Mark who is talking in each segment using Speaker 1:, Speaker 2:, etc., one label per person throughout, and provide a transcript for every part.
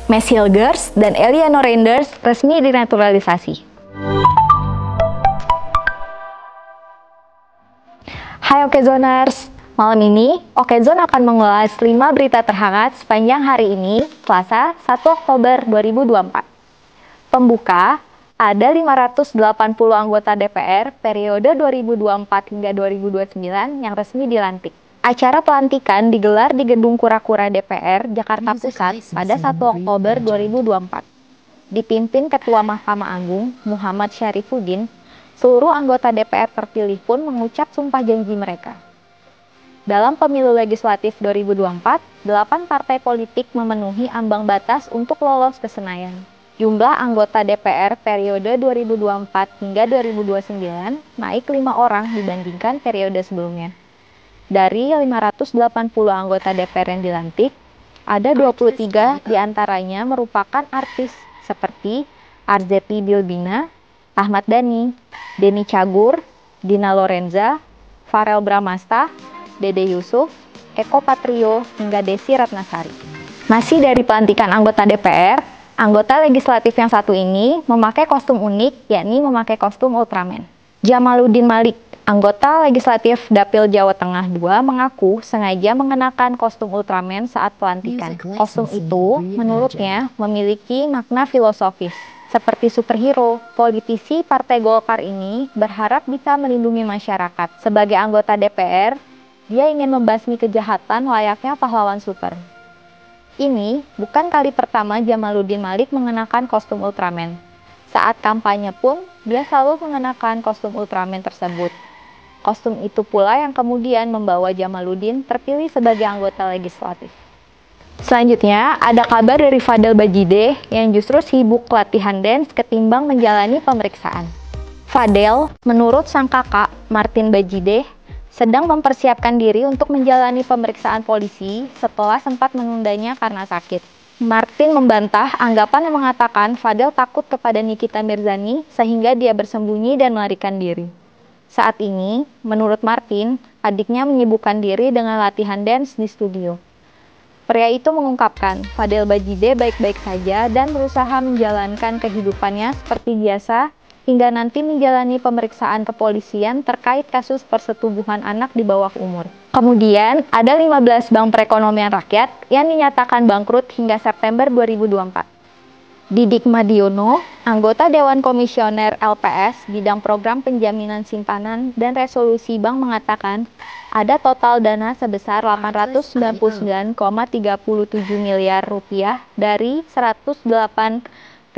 Speaker 1: Mes Hilgers dan Eleanor Reinders resmi dinaturalisasi. Hai Okezoners, malam ini Okezone akan mengulas 5 berita terhangat sepanjang hari ini, Selasa 1 Oktober 2024. Pembuka, ada 580 anggota DPR periode 2024 hingga 2029 yang resmi dilantik. Acara pelantikan digelar di Gedung Kura-Kura DPR, Jakarta Pusat pada 1 Oktober 2024. Dipimpin Ketua Mahkamah Agung, Muhammad Syarifuddin, seluruh anggota DPR terpilih pun mengucap sumpah janji mereka. Dalam pemilu legislatif 2024, 8 partai politik memenuhi ambang batas untuk lolos ke Senayan. Jumlah anggota DPR periode 2024 hingga 2029 naik 5 orang dibandingkan periode sebelumnya. Dari 580 anggota DPR yang dilantik, ada 23 diantaranya merupakan artis seperti Arzetti Bilbina, Ahmad Dhani, Denny Cagur, Dina Lorenza, Farel Bramasta, Dede Yusuf, Eko Patrio, hingga Desi Ratnasari. Masih dari pelantikan anggota DPR, anggota legislatif yang satu ini memakai kostum unik, yakni memakai kostum Ultraman. Jamaluddin Malik, anggota legislatif Dapil Jawa Tengah II, mengaku sengaja mengenakan kostum Ultraman saat pelantikan. Kostum itu, menurutnya, memiliki makna filosofis. Seperti superhero, politisi Partai Golkar ini berharap bisa melindungi masyarakat. Sebagai anggota DPR, dia ingin membasmi kejahatan layaknya pahlawan super. Ini bukan kali pertama Jamaluddin Malik mengenakan kostum Ultraman. Saat kampanye pun, dia selalu mengenakan kostum Ultraman tersebut. Kostum itu pula yang kemudian membawa Jamaluddin terpilih sebagai anggota legislatif. Selanjutnya, ada kabar dari Fadel Bajideh yang justru sibuk latihan dance ketimbang menjalani pemeriksaan. Fadel, menurut sang kakak, Martin Bajideh, sedang mempersiapkan diri untuk menjalani pemeriksaan polisi setelah sempat menundanya karena sakit. Martin membantah anggapan yang mengatakan Fadel takut kepada Nikita Mirzani sehingga dia bersembunyi dan melarikan diri. Saat ini, menurut Martin, adiknya menyibukkan diri dengan latihan dance di studio. Pria itu mengungkapkan, Fadel Bajideh baik-baik saja dan berusaha menjalankan kehidupannya seperti biasa hingga nanti menjalani pemeriksaan kepolisian terkait kasus persetubuhan anak di bawah umur. Kemudian, ada 15 bank perekonomian rakyat yang dinyatakan bangkrut hingga September 2024. Didik Madiono, anggota Dewan Komisioner LPS bidang program penjaminan simpanan dan resolusi bank mengatakan ada total dana sebesar 899,37 miliar rupiah dari 108.288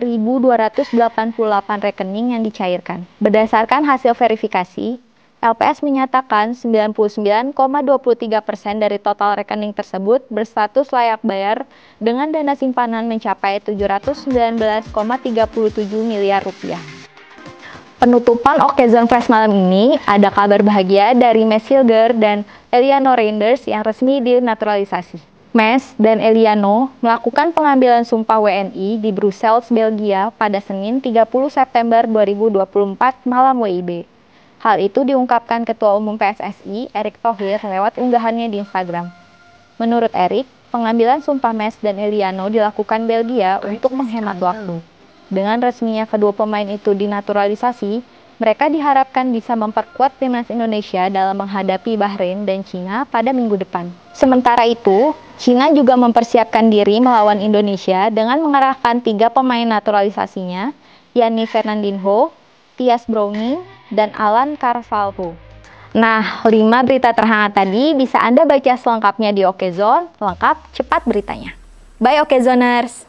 Speaker 1: rekening yang dicairkan. Berdasarkan hasil verifikasi, LPS menyatakan 99,23% dari total rekening tersebut berstatus layak bayar dengan dana simpanan mencapai 719,37 miliar rupiah. Penutupan Okezone Flash malam ini ada kabar bahagia dari Mes Hilgers dan Eleanor Reinders yang resmi dinaturalisasi. Mes dan Eleanor melakukan pengambilan sumpah WNI di Brussels, Belgia pada Senin 30 September 2024 malam WIB. Hal itu diungkapkan Ketua Umum PSSI, Erick Thohir, lewat unggahannya di Instagram. Menurut Erick, pengambilan sumpah Mes dan Eleanor dilakukan Belgia untuk menghemat waktu. Dengan resminya kedua pemain itu dinaturalisasi, mereka diharapkan bisa memperkuat timnas Indonesia dalam menghadapi Bahrain dan Cina pada minggu depan. Sementara itu, Cina juga mempersiapkan diri melawan Indonesia dengan mengerahkan 3 pemain naturalisasinya, yakni Fernandinho, Thias Browning, dan Alan Carvalho. Nah, 5 berita terhangat tadi bisa Anda baca selengkapnya di Okezone, lengkap cepat beritanya. Bye Okezoners!